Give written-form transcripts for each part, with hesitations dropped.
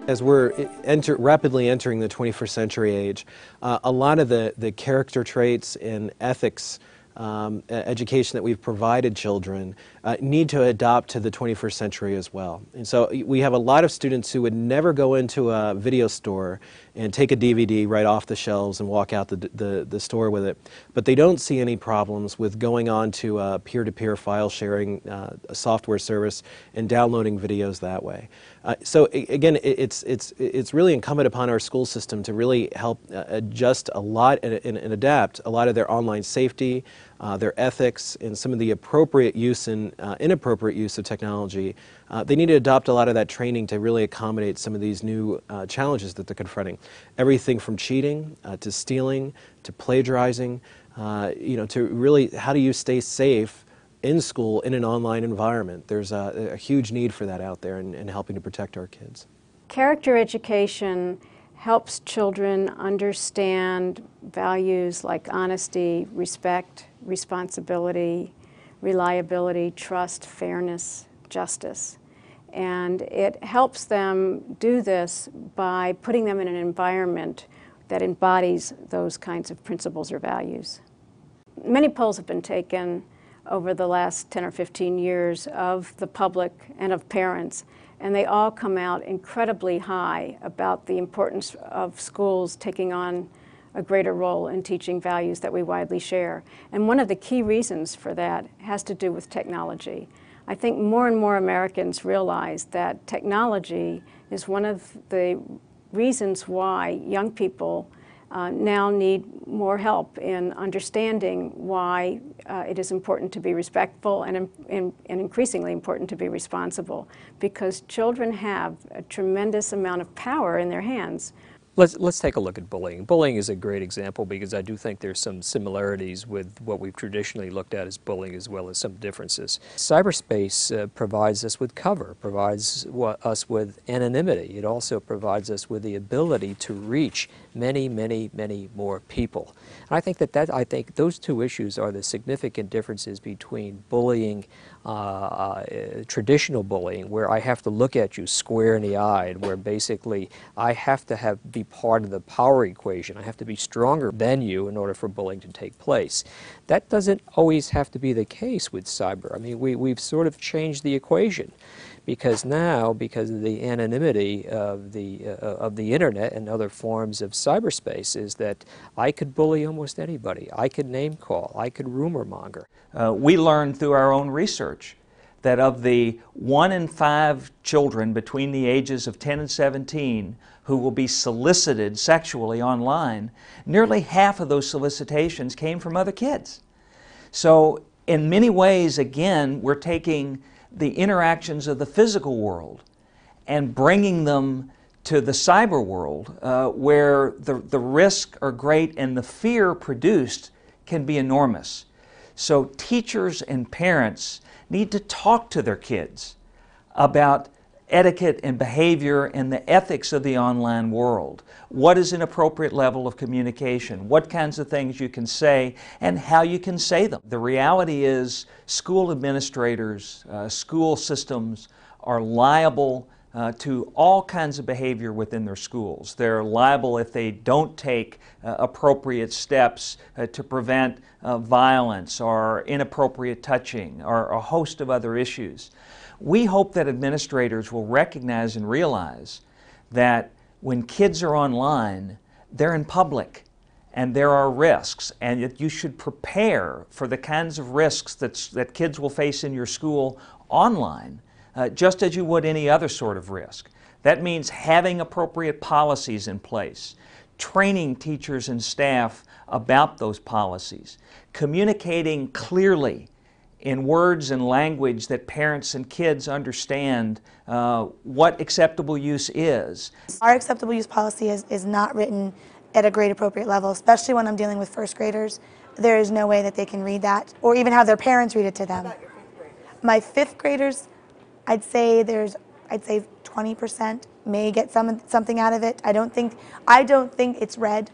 As we're rapidly entering the 21st century age, a lot of the character traits and ethics education that we've provided children need to adopt to the 21st century as well. And so we have a lot of students who would never go into a video store and take a DVD right off the shelves and walk out the store with it. But they don't see any problems with going on to a peer-to-peer file sharing software service and downloading videos that way. So again, it's really incumbent upon our school system to really help adjust a lot and adapt a lot of their online safety, their ethics, and some of the appropriate use and inappropriate use of technology. They need to adopt a lot of that training to really accommodate some of these new challenges that they're confronting. Everything from cheating to stealing to plagiarizing, to really how do you stay safe in school in an online environment. There's a huge need for that out there in helping to protect our kids. Character education helps children understand values like honesty, respect, responsibility, reliability, trust, fairness, justice. And it helps them do this by putting them in an environment that embodies those kinds of principles or values. Many polls have been taken over the last 10 or 15 years of the public and of parents, and they all come out incredibly high about the importance of schools taking on a greater role in teaching values that we widely share. And one of the key reasons for that has to do with technology. I think more and more Americans realize that technology is one of the reasons why young people now need more help in understanding why it is important to be respectful and increasingly important to be responsible, because children have a tremendous amount of power in their hands. Let's take a look at bullying. Bullying is a great example because I do think there's some similarities with what we've traditionally looked at as bullying as well as some differences. Cyberspace provides us with cover, provides us with anonymity. It also provides us with the ability to reach many, many, many more people. And I think that those two issues are the significant differences between bullying, traditional bullying, where I have to look at you square in the eye, where basically I have to be part of the power equation. I have to be stronger than you in order for bullying to take place. That doesn't always have to be the case with cyber. I mean, we've sort of changed the equation, because now, because of the anonymity of the internet and other forms of cyberspace, is that I could bully almost anybody. I could name call. I could rumor monger. We learned through our own research that of the 1 in 5 children between the ages of 10 and 17 who will be solicited sexually online, nearly half of those solicitations came from other kids. So in many ways, again, we're taking the interactions of the physical world and bringing them to the cyber world, where the risks are great and the fear produced can be enormous. So teachers and parents need to talk to their kids about etiquette and behavior and the ethics of the online world. What is an appropriate level of communication? What kinds of things you can say and how you can say them. The reality is school administrators, school systems are liable to all kinds of behavior within their schools. They're liable if they don't take appropriate steps to prevent violence or inappropriate touching or a host of other issues. We hope that administrators will recognize and realize that when kids are online, they're in public and there are risks, and that you should prepare for the kinds of risks that kids will face in your school online, just as you would any other sort of risk. That means having appropriate policies in place, training teachers and staff about those policies, communicating clearly in words and language that parents and kids understand what acceptable use is. Our acceptable use policy is not written at a grade appropriate level, especially when I'm dealing with first graders. There is no way that they can read that or even have their parents read it to them. How about your fifth graders? My fifth graders, I'd say 20% may get something out of it. I don't think it's read.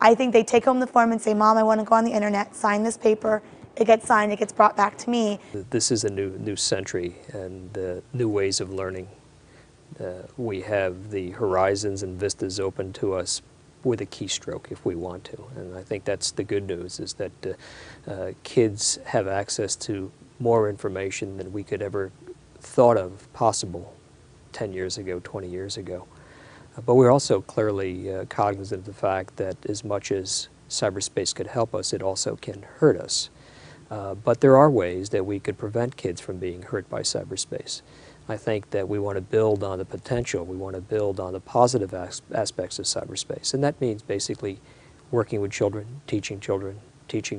I think they take home the form and say, "Mom, I want to go on the internet, sign this paper." It gets signed, it gets brought back to me. This is a new century and new ways of learning We have the horizons and vistas open to us with a keystroke if we want to. And I think that's the good news, is that kids have access to more information than we could ever thought of possible 10 years ago, 20 years ago. But we're also clearly cognizant of the fact that as much as cyberspace could help us, it also can hurt us. But there are ways that we could prevent kids from being hurt by cyberspace. I think that we want to build on the potential, we want to build on the positive aspects of cyberspace. And that means basically working with children, teaching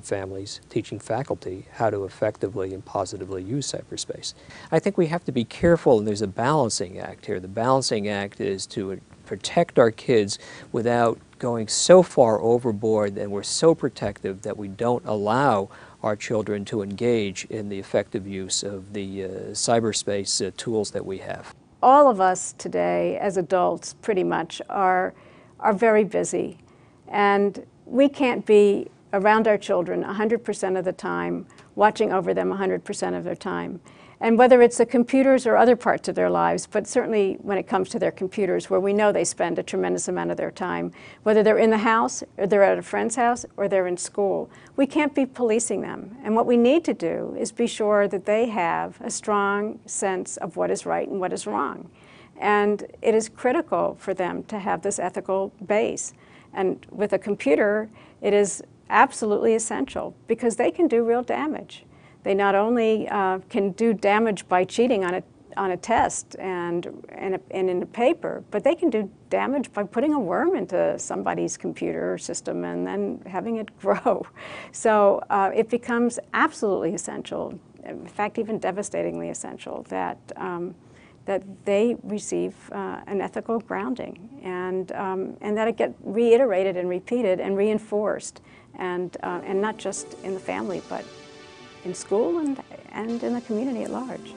families, teaching faculty how to effectively and positively use cyberspace. I think we have to be careful, and there's a balancing act here. The balancing act is to protect our kids without going so far overboard, and we're so protective that we don't allow our children to engage in the effective use of the cyberspace tools that we have. All of us today as adults pretty much are very busy, and we can't be around our children 100% of the time, watching over them 100% of their time. And whether it's the computers or other parts of their lives, but certainly when it comes to their computers, where we know they spend a tremendous amount of their time, whether they're in the house, or they're at a friend's house, or they're in school, we can't be policing them. And what we need to do is be sure that they have a strong sense of what is right and what is wrong. And it is critical for them to have this ethical base. And with a computer, it is absolutely essential, because they can do real damage. They not only can do damage by cheating on a test and in a paper, but they can do damage by putting a worm into somebody's computer system and then having it grow. So it becomes absolutely essential, in fact even devastatingly essential, that they receive an ethical grounding, and that it get reiterated and repeated and reinforced, and not just in the family, but in school and in the community at large.